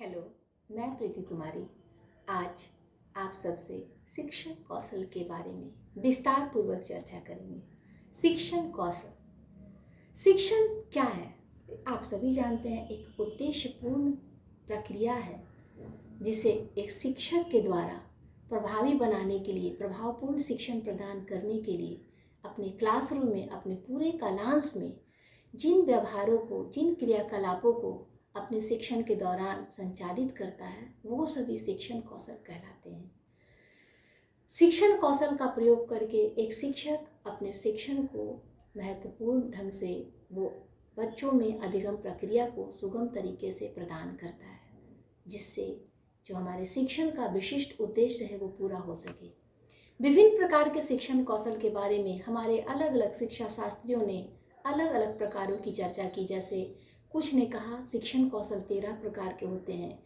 Hello, मैं प्रीति कुमारी। आज आप सबसे शिक्षण कौशल के बारे में विस्तार पूर्वक चर्चा करेंगे। शिक्षण कौशल, शिक्षण क्या है? आप सभी जानते हैं, एक उद्देश्यपूर्ण प्रक्रिया है जिसे एक शिक्षक के द्वारा प्रभावी बनाने के लिए, प्रभावपूर्ण शिक्षण प्रदान करने के लिए अपने क्लासरूम में, अपने पूरे कालांश में जिन व्यवहारों को, जिन क्रियाकलापों को अपने शिक्षण के दौरान संचालित करता है, वो सभी शिक्षण कौशल कहलाते हैं। शिक्षण कौशल का प्रयोग करके एक शिक्षक अपने शिक्षण को महत्वपूर्ण ढंग से वो बच्चों में अधिगम प्रक्रिया को सुगम तरीके से प्रदान करता है, जिससे जो हमारे शिक्षण का विशिष्ट उद्देश्य है वो पूरा हो सके। विभिन्न प्रकार के शिक्षण कौशल के बारे में हमारे अलग अलग शिक्षा शास्त्रियों ने अलग अलग प्रकारों की चर्चा की। जैसे कुछ ने कहा शिक्षण कौशल 13 प्रकार के होते हैं,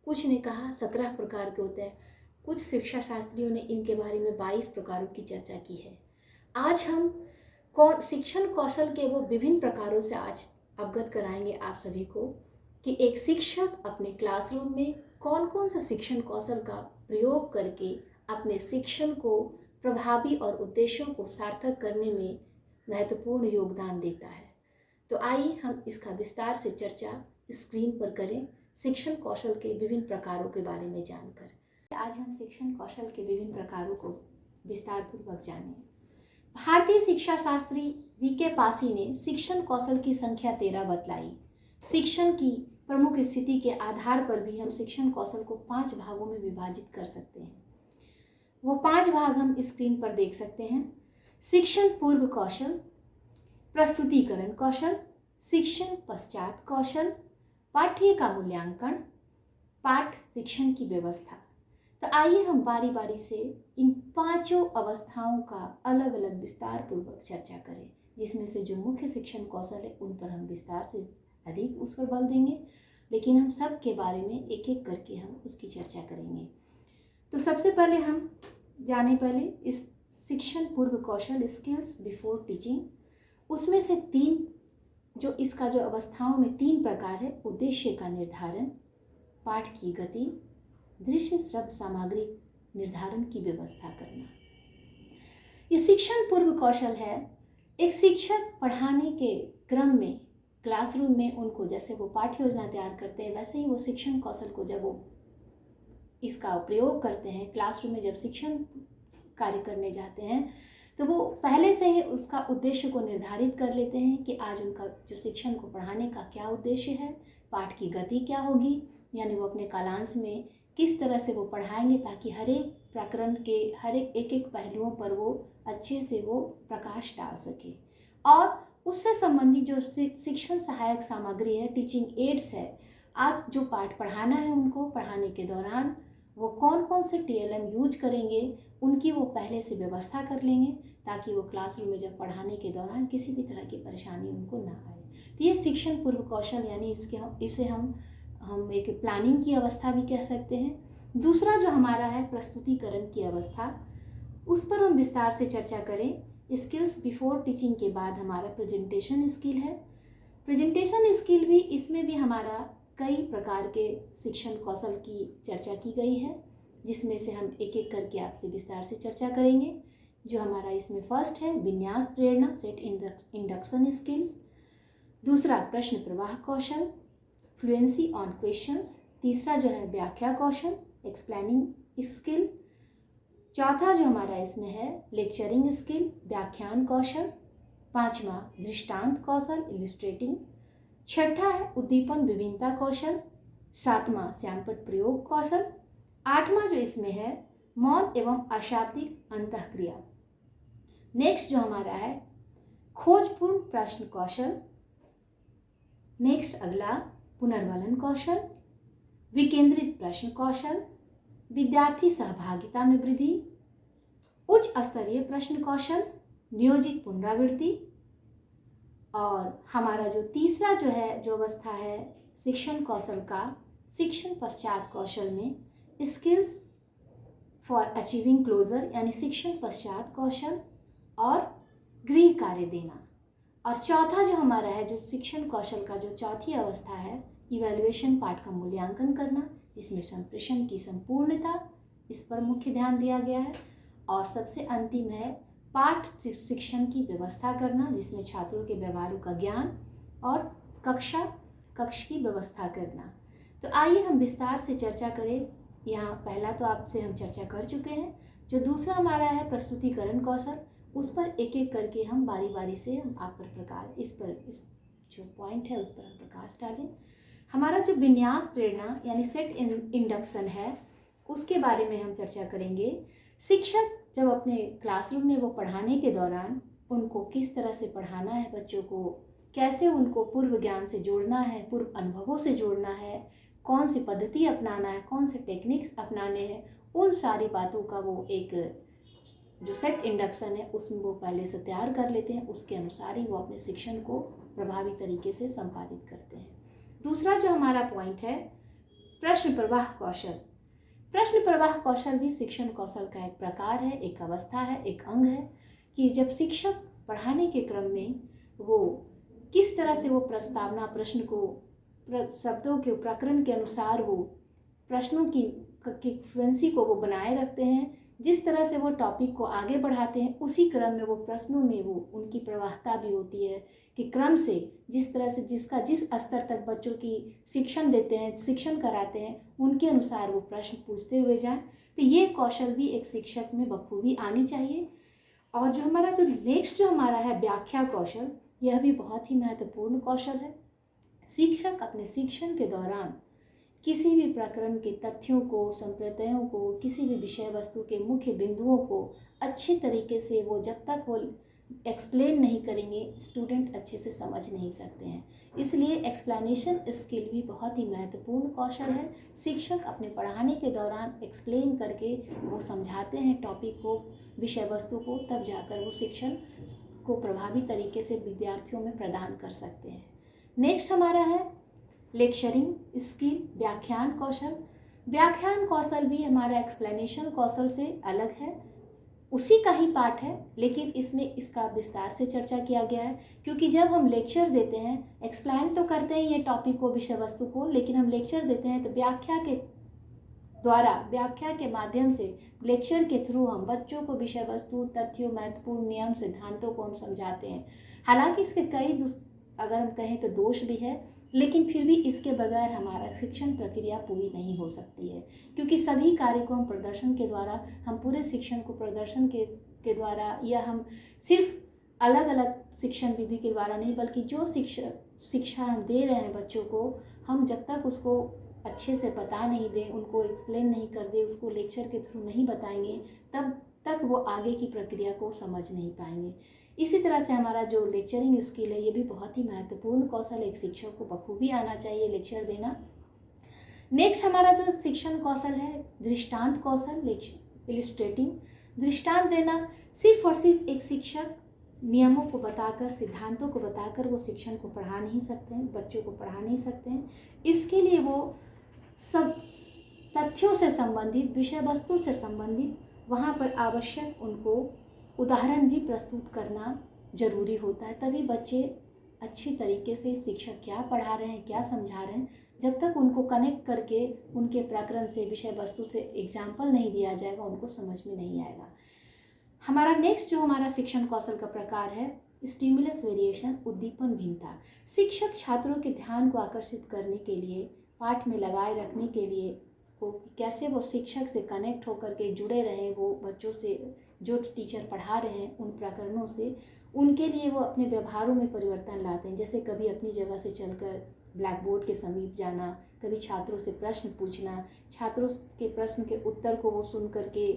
कुछ ने कहा 17 प्रकार के होते हैं, कुछ शिक्षा शास्त्रियों ने इनके बारे में 22 प्रकारों की चर्चा की है। आज हम शिक्षण कौशल के वो विभिन्न प्रकारों से आज अवगत कराएंगे आप सभी को कि एक शिक्षक अपने क्लासरूम में कौन कौन सा शिक्षण कौशल का प्रयोग करके अपने शिक्षण को प्रभावी और उद्देश्यों को सार्थक करने में महत्वपूर्ण योगदान देता है। तो आइए हम इसका विस्तार से चर्चा स्क्रीन पर करें, शिक्षण कौशल के विभिन्न प्रकारों के बारे में जानकर। आज हम शिक्षण कौशल के विभिन्न प्रकारों को विस्तार पूर्वक जानें। भारतीय शिक्षा शास्त्री वीके पासी ने शिक्षण कौशल की संख्या 13 बतलाई। शिक्षण की प्रमुख स्थिति के आधार पर भी हम शिक्षण कौशल को 5 भागों में विभाजित कर सकते हैं। वो 5 भाग हम स्क्रीन पर देख सकते हैं। शिक्षण पूर्व कौशल, प्रस्तुतिकरण कौशल, शिक्षण पश्चात कौशल, पाठ्य का मूल्यांकन, पाठ शिक्षण की व्यवस्था। तो आइए हम बारी बारी से इन 5 अवस्थाओं का अलग अलग विस्तार पूर्वक चर्चा करें, जिसमें से जो मुख्य शिक्षण कौशल है उन पर हम विस्तार से अधिक उस पर बल देंगे, लेकिन हम सब के बारे में एक एक करके हम उसकी चर्चा करेंगे। तो सबसे पहले हम पहले इस शिक्षण पूर्व कौशल, स्किल्स बिफोर टीचिंग, उसमें से 3 जो इसका जो अवस्थाओं में 3 प्रकार है। उद्देश्य का निर्धारण, पाठ की गति, दृश्य श्रव्य सामग्री निर्धारण की व्यवस्था करना। ये शिक्षण पूर्व कौशल है। एक शिक्षक पढ़ाने के क्रम में क्लासरूम में उनको जैसे वो पाठ्य योजना तैयार करते हैं, वैसे ही वो शिक्षण कौशल को जब वो इसका प्रयोग करते हैं क्लासरूम में, जब शिक्षण कार्य करने जाते हैं, तो वो पहले से ही उसका उद्देश्य को निर्धारित कर लेते हैं कि आज उनका जो शिक्षण को पढ़ाने का क्या उद्देश्य है, पाठ की गति क्या होगी, यानी वो अपने कालांश में किस तरह से वो पढ़ाएंगे ताकि हर एक प्रकरण के हर एक पहलुओं पर वो अच्छे से वो प्रकाश डाल सके। और उससे संबंधित जो शिक्षण सहायक सामग्री है, टीचिंग एड्स है, आज जो पाठ पढ़ाना है उनको पढ़ाने के दौरान वो कौन कौन से TLM यूज करेंगे, उनकी वो पहले से व्यवस्था कर लेंगे ताकि वो क्लासरूम में जब पढ़ाने के दौरान किसी भी तरह की परेशानी उनको ना आए। तो ये शिक्षण पूर्व कौशल, यानी इसे हम एक प्लानिंग की अवस्था भी कह सकते हैं। दूसरा जो हमारा है प्रस्तुतिकरण की अवस्था, उस पर हम विस्तार से चर्चा करें। स्किल्स बिफोर टीचिंग के बाद हमारा प्रेजेंटेशन स्किल है। प्रेजेंटेशन स्किल भी, इसमें भी हमारा कई प्रकार के शिक्षण कौशल की चर्चा की गई है, जिसमें से हम एक एक करके आपसे विस्तार से चर्चा करेंगे। जो हमारा इसमें फर्स्ट है विन्यास प्रेरणा, सेट इंडक्शन स्किल्स। दूसरा प्रश्न प्रवाह कौशल, फ्लुएंसी ऑन क्वेश्चंस। तीसरा जो है व्याख्या कौशल, एक्सप्लेनिंग स्किल। चौथा जो हमारा इसमें है लेक्चरिंग स्किल, व्याख्यान कौशल। 5वां दृष्टांत कौशल, इलिस्ट्रेटिंग। 6ठा है उद्दीपन विभिन्नता कौशल। 7वां श्यामपट्ट प्रयोग कौशल। 8वां जो इसमें है मौन एवं अशाब्दिक अंतःक्रिया। नेक्स्ट जो हमारा है खोजपूर्ण प्रश्न कौशल। नेक्स्ट अगला पुनर्वलन कौशल, विकेंद्रित प्रश्न कौशल, विद्यार्थी सहभागिता में वृद्धि, उच्च स्तरीय प्रश्न कौशल, नियोजित पुनरावृत्ति। और हमारा जो तीसरा जो अवस्था है शिक्षण कौशल का, शिक्षण पश्चात कौशल में स्किल्स फॉर अचीविंग क्लोजर, यानी शिक्षण पश्चात कौशल और गृह कार्य देना। और चौथा जो हमारा है जो शिक्षण कौशल का जो चौथी अवस्था है इवैल्यूएशन पार्ट का मूल्यांकन करना, जिसमें संप्रेषण की संपूर्णता, इस पर मुख्य ध्यान दिया गया है। और सबसे अंतिम है पाठ शिक्षण की व्यवस्था करना, जिसमें छात्रों के व्यवहारों का ज्ञान और कक्ष की व्यवस्था करना। तो आइए हम विस्तार से चर्चा करें। यहाँ पहला तो आपसे हम चर्चा कर चुके हैं। जो दूसरा हमारा है प्रस्तुतिकरण कौशल, उस पर एक एक करके हम बारी बारी से हम आप पर इस जो पॉइंट है उस पर हम प्रकाश डालें। हमारा जो विन्यास प्रेरणा यानी सेट इंडक्शन है, उसके बारे में हम चर्चा करेंगे। शिक्षक जब अपने क्लासरूम में वो पढ़ाने के दौरान उनको किस तरह से पढ़ाना है, बच्चों को कैसे उनको पूर्व ज्ञान से जोड़ना है, पूर्व अनुभवों से जोड़ना है, कौन सी पद्धति अपनाना है, कौन से टेक्निक्स अपनाने हैं, उन सारी बातों का वो एक जो सेट इंडक्शन है उसमें वो पहले से तैयार कर लेते हैं। उसके अनुसार ही वो अपने शिक्षण को प्रभावी तरीके से संपादित करते हैं। दूसरा जो हमारा पॉइंट है प्रश्न प्रवाह कौशल। प्रश्न प्रवाह कौशल भी शिक्षण कौशल का एक प्रकार है, एक अवस्था है, एक अंग है कि जब शिक्षक पढ़ाने के क्रम में वो किस तरह से वो प्रस्तावना प्रश्न को शब्दों के प्रकरण के अनुसार वो प्रश्नों की फ्रीक्वेंसी को वो बनाए रखते हैं, जिस तरह से वो टॉपिक को आगे बढ़ाते हैं, उसी क्रम में वो प्रश्नों में वो उनकी प्रवाहता भी होती है कि क्रम से जिस तरह से जिस स्तर तक बच्चों की शिक्षण देते हैं, शिक्षण कराते हैं, उनके अनुसार वो प्रश्न पूछते हुए जाएं। तो ये कौशल भी एक शिक्षक में बखूबी आनी चाहिए। और जो हमारा जो नेक्स्ट जो हमारा है व्याख्या कौशल, यह भी बहुत ही महत्वपूर्ण कौशल है। शिक्षक अपने शिक्षण के दौरान किसी भी प्रकरण के तथ्यों को, संप्रदायों को, किसी भी विषय वस्तु के मुख्य बिंदुओं को अच्छे तरीके से वो जब तक वो एक्सप्लेन नहीं करेंगे, स्टूडेंट अच्छे से समझ नहीं सकते हैं। इसलिए एक्सप्लेनेशन स्किल भी बहुत ही महत्वपूर्ण कौशल है। शिक्षक अपने पढ़ाने के दौरान एक्सप्लेन करके वो समझाते हैं टॉपिक को, विषय वस्तु को, तब जाकर वो शिक्षण को प्रभावी तरीके से विद्यार्थियों में प्रदान कर सकते हैं। नेक्स्ट हमारा है लेक्चरिंग स्किल, व्याख्यान कौशल। व्याख्यान कौशल भी हमारा एक्सप्लेनेशन कौशल से अलग है, उसी का ही पार्ट है, लेकिन इसमें इसका विस्तार से चर्चा किया गया है। क्योंकि जब हम लेक्चर देते हैं, एक्सप्लेन तो करते हैं ये टॉपिक को, विषय वस्तु को, लेकिन हम लेक्चर देते हैं तो व्याख्या के द्वारा, व्याख्या के माध्यम से, लेक्चर के थ्रू हम बच्चों को विषय वस्तु, तथ्यों, महत्वपूर्ण नियम, सिद्धांतों को हम समझाते हैं। हालांकि इसके कई अगर हम कहें तो दोष भी है, लेकिन फिर भी इसके बगैर हमारा शिक्षण प्रक्रिया पूरी नहीं हो सकती है। क्योंकि सभी कार्य को हम प्रदर्शन के द्वारा, हम पूरे शिक्षण को प्रदर्शन के द्वारा, या हम सिर्फ अलग अलग शिक्षण विधि के द्वारा नहीं, बल्कि जो शिक्षा हम दे रहे हैं बच्चों को, हम जब तक उसको अच्छे से बता नहीं दें, उनको एक्सप्लेन नहीं कर दे, उसको लेक्चर के थ्रू नहीं बताएंगे, तब तक वो आगे की प्रक्रिया को समझ नहीं पाएंगे। इसी तरह से हमारा जो लेक्चरिंग स्किल है, ये भी बहुत ही महत्वपूर्ण कौशल एक शिक्षक को बखूबी आना चाहिए लेक्चर देना। नेक्स्ट हमारा जो शिक्षण कौशल है दृष्टांत कौशल, इलिस्ट्रेटिंग। दृष्टांत देना, सिर्फ और सिर्फ एक शिक्षक नियमों को बताकर, सिद्धांतों को बताकर वो शिक्षण को पढ़ा नहीं सकते हैं, बच्चों को पढ़ा नहीं सकते हैं। इसके लिए वो सब तथ्यों से संबंधित, विषय वस्तु से संबंधित वहाँ पर आवश्यक उनको उदाहरण भी प्रस्तुत करना जरूरी होता है। तभी बच्चे अच्छी तरीके से शिक्षक क्या पढ़ा रहे हैं, क्या समझा रहे हैं, जब तक उनको कनेक्ट करके उनके प्रकरण से, विषय वस्तु से एग्जाम्पल नहीं दिया जाएगा, उनको समझ में नहीं आएगा। हमारा नेक्स्ट जो हमारा शिक्षण कौशल का प्रकार है स्टिमुलस वेरिएशन, उद्दीपन भिन्नता। शिक्षक छात्रों के ध्यान को आकर्षित करने के लिए, पाठ में लगाए रखने के लिए, को कैसे वो शिक्षक से कनेक्ट होकर के जुड़े रहें, वो बच्चों से, जो टीचर पढ़ा रहे हैं उन प्रकरणों से, उनके लिए वो अपने व्यवहारों में परिवर्तन लाते हैं। जैसे कभी अपनी जगह से चलकर ब्लैक बोर्ड के समीप जाना, कभी छात्रों से प्रश्न पूछना, छात्रों के प्रश्न के उत्तर को वो सुन करके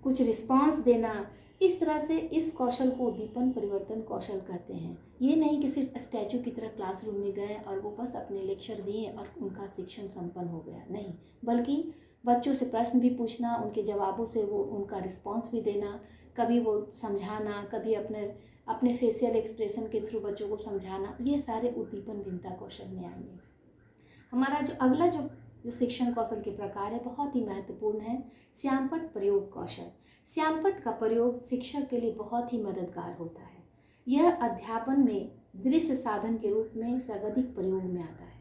कुछ रिस्पांस देना। इस तरह से इस कौशल को उद्दीपन परिवर्तन कौशल कहते हैं। ये नहीं कि सिर्फ स्टैचू की तरह क्लासरूम में गए और वो बस अपने लेक्चर दिए और उनका शिक्षण संपन्न हो गया, नहीं, बल्कि बच्चों से प्रश्न भी पूछना, उनके जवाबों से वो उनका रिस्पांस भी देना, कभी वो समझाना, कभी अपने फेशियल एक्सप्रेशन के थ्रू बच्चों को समझाना, ये सारे उद्दीपन भिन्नता कौशल में आएंगे। हमारा जो अगला जो शिक्षण कौशल के प्रकार है बहुत ही महत्वपूर्ण है श्यामपट्ट प्रयोग कौशल। श्यामपट्ट का प्रयोग शिक्षक के लिए बहुत ही मददगार होता है। यह अध्यापन में दृश्य साधन के रूप में सर्वाधिक प्रयोग में आता है।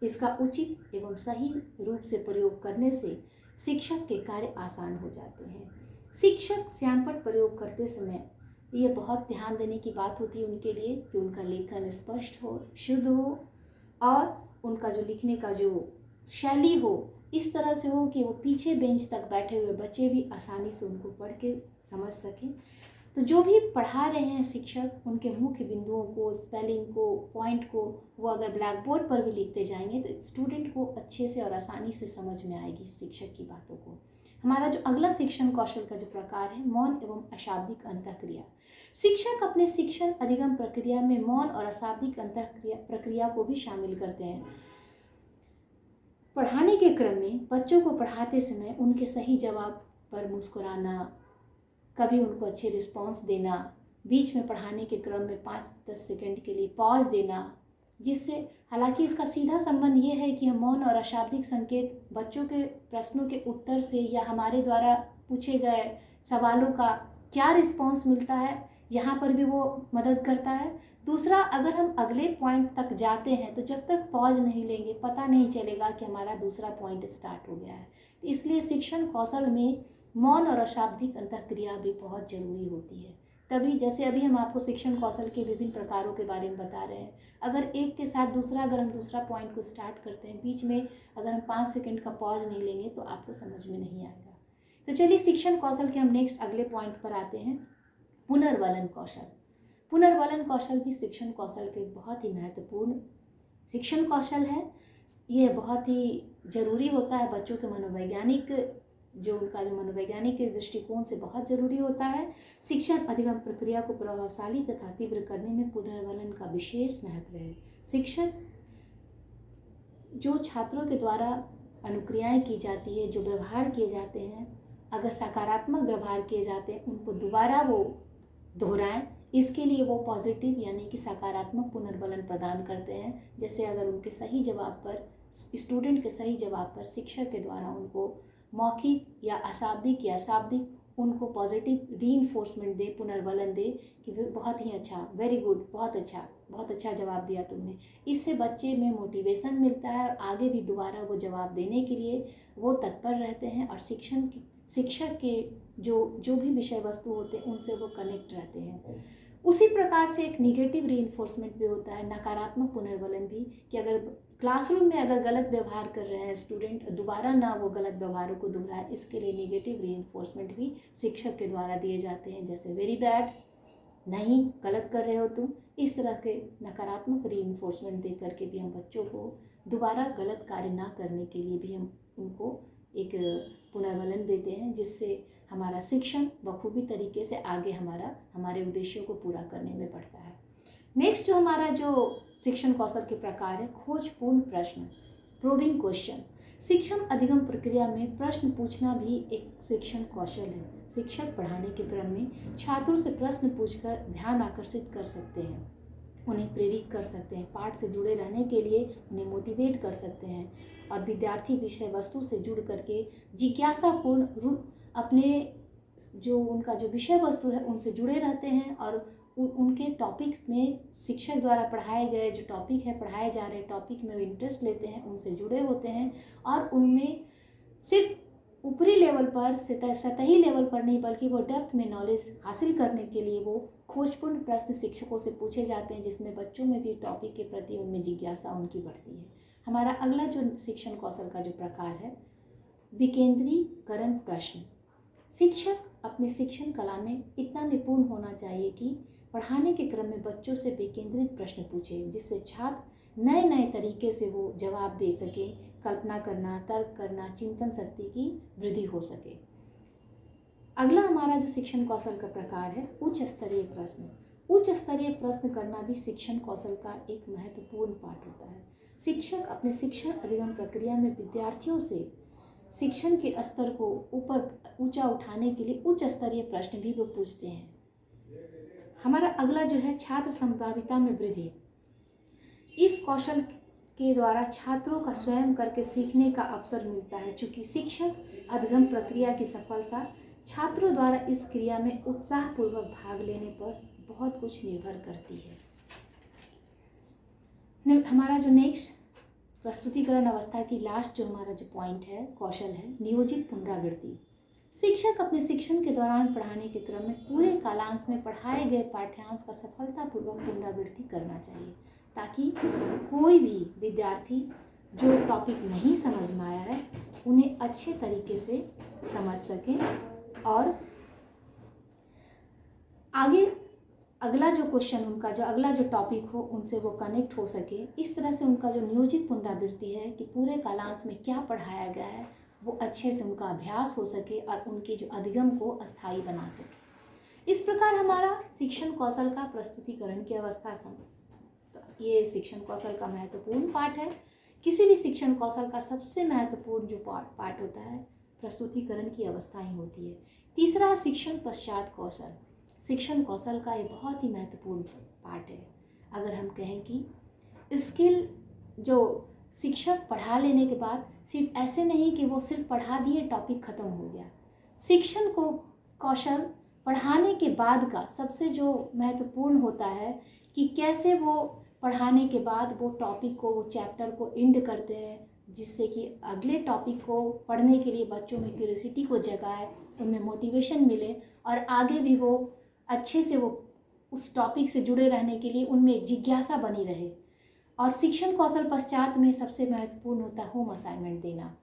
इसका उचित एवं सही रूप से प्रयोग करने से शिक्षक के कार्य आसान हो जाते हैं। शिक्षक श्यामपट्ट प्रयोग करते समय ये बहुत ध्यान देने की बात होती है उनके लिए कि उनका लेखन स्पष्ट हो, शुद्ध हो और उनका जो लिखने का जो शैली हो इस तरह से हो कि वो पीछे बेंच तक बैठे हुए बच्चे भी आसानी से उनको पढ़ के समझ सकें। तो जो भी पढ़ा रहे हैं शिक्षक, उनके मुख्य बिंदुओं को, स्पेलिंग को, पॉइंट को वो अगर ब्लैक बोर्ड पर भी लिखते जाएंगे तो स्टूडेंट को अच्छे से और आसानी से समझ में आएगी शिक्षक की बातों को। हमारा जो अगला शिक्षण कौशल का जो प्रकार है, मौन एवं अशाब्दिक अंतःक्रिया। शिक्षक अपने शिक्षण अधिगम प्रक्रिया में मौन और अशाब्दिक अंतःक्रिया प्रक्रिया को भी शामिल करते हैं। पढ़ाने के क्रम में बच्चों को पढ़ाते समय उनके सही जवाब पर मुस्कुराना, कभी उनको अच्छे रिस्पॉन्स देना, बीच में पढ़ाने के क्रम में 5-10 सेकंड के लिए पॉज देना, जिससे हालांकि इसका सीधा संबंध ये है कि हम मौन और अशाब्दिक संकेत बच्चों के प्रश्नों के उत्तर से या हमारे द्वारा पूछे गए सवालों का क्या रिस्पॉन्स मिलता है, यहाँ पर भी वो मदद करता है। दूसरा, अगर हम अगले पॉइंट तक जाते हैं तो जब तक पॉज नहीं लेंगे पता नहीं चलेगा कि हमारा दूसरा पॉइंट स्टार्ट हो गया है। तो इसलिए शिक्षण कौशल में मौन और अशाब्दिक अंतःक्रिया भी बहुत जरूरी होती है। तभी जैसे अभी हम आपको शिक्षण कौशल के विभिन्न प्रकारों के बारे में बता रहे हैं, अगर एक के साथ दूसरा अगर हम दूसरा पॉइंट को स्टार्ट करते हैं, बीच में अगर हम 5 सेकंड का पॉज नहीं लेंगे तो आपको समझ में नहीं आएगा। तो चलिए शिक्षण कौशल के हम नेक्स्ट अगले पॉइंट पर आते हैं, पुनर्वलन कौशल। पुनर्वलन कौशल भी शिक्षण कौशल के बहुत ही महत्वपूर्ण शिक्षण कौशल है। यह बहुत ही जरूरी होता है बच्चों के मनोवैज्ञानिक दृष्टिकोण से बहुत जरूरी होता है। शिक्षण अधिगम प्रक्रिया को प्रभावशाली तथा तीव्र करने में पुनर्वलन का विशेष महत्व है। शिक्षक जो छात्रों के द्वारा अनुक्रियाएं की जाती है, जो व्यवहार किए जाते हैं, अगर सकारात्मक व्यवहार किए जाते हैं उनको दोबारा वो दोहराएं, इसके लिए वो पॉजिटिव यानी कि सकारात्मक पुनर्वलन प्रदान करते हैं। जैसे अगर उनके सही जवाब पर, स्टूडेंट के सही जवाब पर शिक्षक के द्वारा उनको मौखिक या अशाब्दिक या शाब्दिक उनको पॉजिटिव रीइंफोर्समेंट दे, पुनर्वलन दे कि वे बहुत ही अच्छा, वेरी गुड, बहुत अच्छा जवाब दिया तुमने। इससे बच्चे में मोटिवेशन मिलता है और आगे भी दोबारा वो जवाब देने के लिए वो तत्पर रहते हैं और शिक्षक के जो भी विषय वस्तु होते हैं उनसे वो कनेक्ट रहते हैं। उसी प्रकार से एक निगेटिव रीइंफोर्समेंट भी होता है, नकारात्मक पुनर्वलन भी, कि अगर क्लासरूम में अगर गलत व्यवहार कर रहे हैं स्टूडेंट, दोबारा ना वो गलत व्यवहारों को दोहराए, इसके लिए निगेटिव रीइंफोर्समेंट भी शिक्षक के द्वारा दिए जाते हैं। जैसे वेरी बैड, नहीं, गलत कर रहे हो तुम, इस तरह के नकारात्मक रीइंफोर्समेंट दे करके भी हम बच्चों को दोबारा गलत कार्य ना करने के लिए भी हम उनको एक पुनर्वलन देते हैं, जिससे हमारा शिक्षण बखूबी तरीके से आगे हमारे उद्देश्यों को पूरा करने में बढ़ता है। नेक्स्ट जो हमारा जो शिक्षण कौशल के प्रकार है, खोजपूर्ण प्रश्न, प्रोबिंग क्वेश्चन। शिक्षण अधिगम प्रक्रिया में प्रश्न पूछना भी एक शिक्षण कौशल है। शिक्षक पढ़ाने के क्रम में छात्रों से प्रश्न पूछकर ध्यान आकर्षित कर सकते हैं, उन्हें प्रेरित कर सकते हैं, पाठ से जुड़े रहने के लिए उन्हें मोटिवेट कर सकते हैं और विद्यार्थी विषय वस्तु से जुड़ करके जिज्ञासापूर्ण अपने जो उनका जो विषय वस्तु है उनसे जुड़े रहते हैं और उनके टॉपिक्स में शिक्षक द्वारा पढ़ाए गए जो टॉपिक है, पढ़ाए जा रहे टॉपिक में वो इंटरेस्ट लेते हैं, उनसे जुड़े होते हैं और उनमें सिर्फ ऊपरी लेवल पर, सतही लेवल पर नहीं बल्कि वो डेप्थ में नॉलेज हासिल करने के लिए वो खोजपूर्ण प्रश्न शिक्षकों से पूछे जाते हैं, जिसमें बच्चों में भी टॉपिक के प्रति उनमें जिज्ञासा उनकी बढ़ती है। हमारा अगला जो शिक्षण कौशल का जो प्रकार है, विकेंद्रीकरण प्रश्न। शिक्षक अपने शिक्षण कला में इतना निपुण होना चाहिए कि पढ़ाने के क्रम में बच्चों से विकेंद्रित प्रश्न पूछे, जिससे छात्र नए नए तरीके से वो जवाब दे सके, कल्पना करना, तर्क करना, चिंतन शक्ति की वृद्धि हो सके। अगला हमारा जो शिक्षण कौशल का प्रकार है, उच्च स्तरीय प्रश्न। उच्च स्तरीय प्रश्न करना भी शिक्षण कौशल का एक महत्वपूर्ण पार्ट होता है। शिक्षक अपने शिक्षण अधिगम प्रक्रिया में विद्यार्थियों से शिक्षण के स्तर को ऊंचा उठाने के लिए उच्च स्तरीय प्रश्न भी वो पूछते हैं। हमारा अगला जो है, छात्र संभाव्यता में वृद्धि। इस कौशल के द्वारा छात्रों का स्वयं करके सीखने का अवसर मिलता है। चूँकि शिक्षक अधिगम प्रक्रिया की सफलता छात्रों द्वारा इस क्रिया में उत्साहपूर्वक भाग लेने पर बहुत कुछ निर्भर करती है। हमारा जो नेक्स्ट प्रस्तुतिकरण अवस्था की लास्ट जो हमारा जो पॉइंट है, कौशल है नियोजित पुनरावृत्ति। शिक्षक अपने शिक्षण के दौरान पढ़ाने के क्रम में पूरे कालांश में पढ़ाए गए पाठ्यांश का सफलतापूर्वक पुनरावृत्ति करना चाहिए, ताकि कोई भी विद्यार्थी जो टॉपिक नहीं समझ में आया है उन्हें अच्छे तरीके से समझ सकें और आगे अगला जो क्वेश्चन उनका जो अगला जो टॉपिक हो उनसे वो कनेक्ट हो सके। इस तरह से उनका जो नियोजित पुनरावृत्ति है कि पूरे कालांश में क्या पढ़ाया गया है वो अच्छे से उनका अभ्यास हो सके और उनके जो अधिगम को अस्थायी बना सके। इस प्रकार हमारा शिक्षण कौशल का प्रस्तुतिकरण की अवस्था तो ये शिक्षण कौशल का महत्वपूर्ण पार्ट है। किसी भी शिक्षण कौशल का सबसे महत्वपूर्ण जो पार्ट होता है प्रस्तुतिकरण की अवस्था ही होती है। तीसरा, शिक्षण पश्चात कौशल। शिक्षण कौशल का ये बहुत ही महत्वपूर्ण पार्ट है। अगर हम कहें कि स्किल जो शिक्षक पढ़ा लेने के बाद सिर्फ ऐसे नहीं कि वो सिर्फ पढ़ा दिए टॉपिक ख़त्म हो गया। शिक्षण को कौशल पढ़ाने के बाद का सबसे जो महत्वपूर्ण होता है कि कैसे वो पढ़ाने के बाद वो टॉपिक को वो चैप्टर को एंड करते हैं, जिससे कि अगले टॉपिक को पढ़ने के लिए बच्चों में क्यूरियोसिटी को जगाए, उनमें मोटिवेशन मिले और आगे भी वो अच्छे से वो उस टॉपिक से जुड़े रहने के लिए उनमें एक जिज्ञासा बनी रहे। और शिक्षण कौशल पश्चात में सबसे महत्वपूर्ण होता है होम असाइनमेंट देना,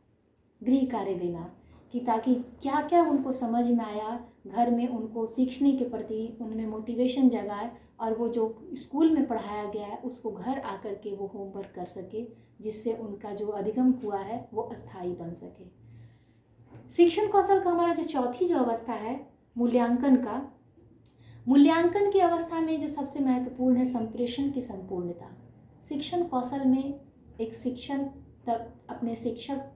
गृह कार्य देना, कि ताकि क्या क्या उनको समझ में आया घर में उनको सीखने के प्रति उनमें मोटिवेशन जगाए और वो जो स्कूल में पढ़ाया गया है उसको घर आकर के वो होमवर्क कर सके, जिससे उनका जो अधिगम हुआ है वो अस्थायी बन सके। शिक्षण कौशल का हमारा जो चौथी जो अवस्था है मूल्यांकन का, मूल्यांकन की अवस्था में जो सबसे महत्वपूर्ण है संप्रेषण की संपूर्णता। शिक्षण कौशल में एक शिक्षण तब अपने शिक्षक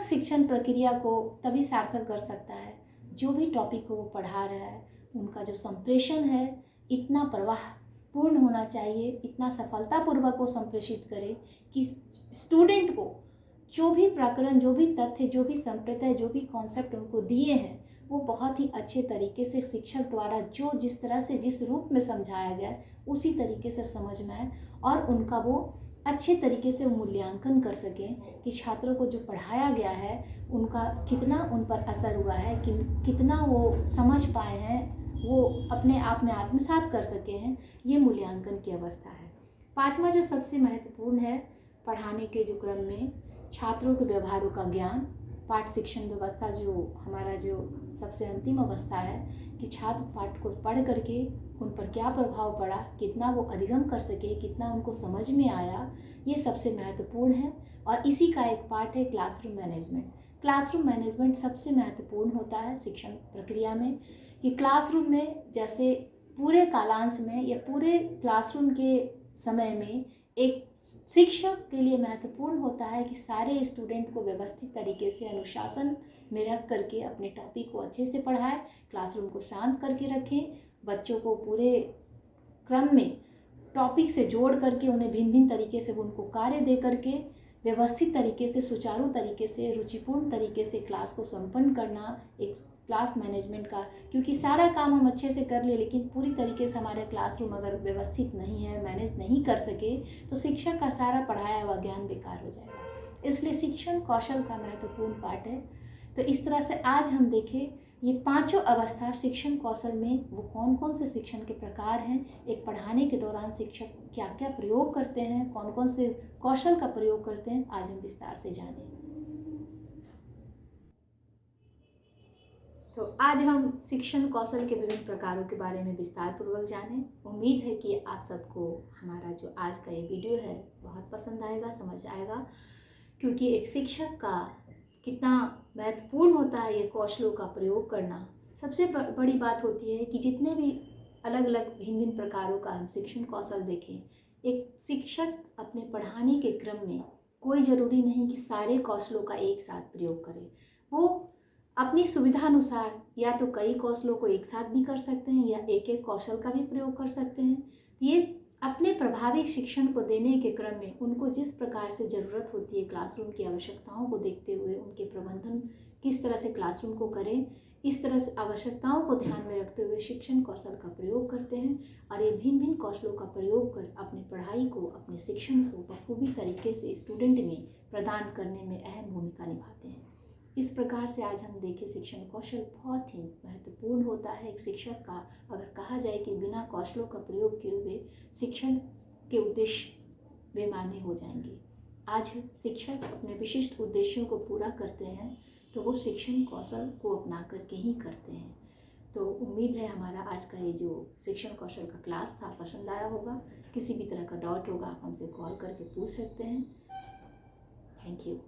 शिक्षण प्रक्रिया को तभी सार्थक कर सकता है जो भी टॉपिक को वो पढ़ा रहा है उनका जो संप्रेषण है इतना प्रवाहपूर्ण होना चाहिए, इतना सफलतापूर्वक वो संप्रेषित करे कि स्टूडेंट को जो भी प्रकरण, जो भी तथ्य, जो भी संप्रदाय, जो भी कॉन्सेप्ट उनको दिए हैं वो बहुत ही अच्छे तरीके से शिक्षक द्वारा जो जिस तरह से जिस रूप में समझाया गया उसी तरीके से समझ में आए और उनका वो अच्छे तरीके से मूल्यांकन कर सकें कि छात्रों को जो पढ़ाया गया है उनका कितना उन पर असर हुआ है, कि कितना वो समझ पाए हैं, वो अपने आप में आत्मसात कर सके हैं। ये मूल्यांकन की अवस्था है। पांचवा जो सबसे महत्वपूर्ण है पढ़ाने के जो क्रम में छात्रों के व्यवहारों का ज्ञान। पाठ शिक्षण व्यवस्था जो हमारा जो सबसे अंतिम अवस्था है कि छात्र पाठ को पढ़ करके उन पर क्या प्रभाव पड़ा, कितना वो अधिगम कर सके, कितना उनको समझ में आया, ये सबसे महत्वपूर्ण है। और इसी का एक पार्ट है क्लासरूम मैनेजमेंट। क्लासरूम मैनेजमेंट सबसे महत्वपूर्ण होता है शिक्षण प्रक्रिया में कि क्लासरूम में जैसे पूरे कालांश में या पूरे क्लासरूम के समय में एक शिक्षक के लिए महत्वपूर्ण होता है कि सारे स्टूडेंट को व्यवस्थित तरीके से अनुशासन में रख करके अपने टॉपिक को अच्छे से पढ़ाए, क्लासरूम को शांत करके रखें, बच्चों को पूरे क्रम में टॉपिक से जोड़ करके उन्हें भिन्न भिन्न तरीके से उनको कार्य दे करके व्यवस्थित तरीके से, सुचारू तरीके से, रुचिपूर्ण तरीके से क्लास को संपन्न करना एक क्लास मैनेजमेंट का। क्योंकि सारा काम हम अच्छे से कर ले लेकिन पूरी तरीके से हमारे क्लासरूम अगर व्यवस्थित नहीं है, मैनेज नहीं कर सके तो शिक्षक का सारा पढ़ाया हुआ ज्ञान बेकार हो जाएगा। इसलिए शिक्षण कौशल का महत्वपूर्ण पार्ट है। तो इस तरह से आज हम देखें ये पांचों अवस्था शिक्षण कौशल में वो कौन कौन से शिक्षण के प्रकार हैं, एक पढ़ाने के दौरान शिक्षक क्या क्या प्रयोग करते हैं, कौन कौन से कौशल का प्रयोग करते हैं, आज हम विस्तार से जानें। तो आज हम शिक्षण कौशल के विभिन्न प्रकारों के बारे में विस्तार पूर्वक जानें। उम्मीद है कि आप सबको हमारा जो आज का ये वीडियो है बहुत पसंद आएगा, समझ आएगा, क्योंकि एक शिक्षक का कितना महत्वपूर्ण होता है ये कौशलों का प्रयोग करना। सबसे बड़ी बात होती है कि जितने भी अलग अलग भिन्न भिन्न प्रकारों का हम शिक्षण कौशल देखें, एक शिक्षक अपने पढ़ाने के क्रम में कोई ज़रूरी नहीं कि सारे कौशलों का एक साथ प्रयोग करे। वो अपनी सुविधा अनुसार या तो कई कौशलों को एक साथ भी कर सकते हैं या एक एक कौशल का भी प्रयोग कर सकते हैं। ये अपने प्रभावी शिक्षण को देने के क्रम में उनको जिस प्रकार से ज़रूरत होती है क्लासरूम की आवश्यकताओं को देखते हुए उनके प्रबंधन किस तरह से क्लासरूम को करें, इस तरह से आवश्यकताओं को ध्यान में रखते हुए शिक्षण कौशल का प्रयोग करते हैं और ये भिन्न भिन्न कौशलों का प्रयोग कर अपनी पढ़ाई को, अपने शिक्षण को बखूबी तरीके से स्टूडेंट में प्रदान करने में अहम भूमिका निभाते हैं। इस प्रकार से आज हम देखें शिक्षण कौशल बहुत ही महत्वपूर्ण होता है। एक शिक्षक का अगर कहा जाए कि बिना कौशलों का प्रयोग किए हुए शिक्षण के उद्देश्य बेमाने हो जाएंगे। आज शिक्षक अपने विशिष्ट उद्देश्यों को पूरा करते हैं तो वो शिक्षण कौशल को अपना करके ही करते हैं। तो उम्मीद है हमारा आज का ये जो शिक्षण कौशल का क्लास था पसंद आया होगा। किसी भी तरह का डाउट होगा आप हमसे कॉल करके पूछ सकते हैं। Thank you.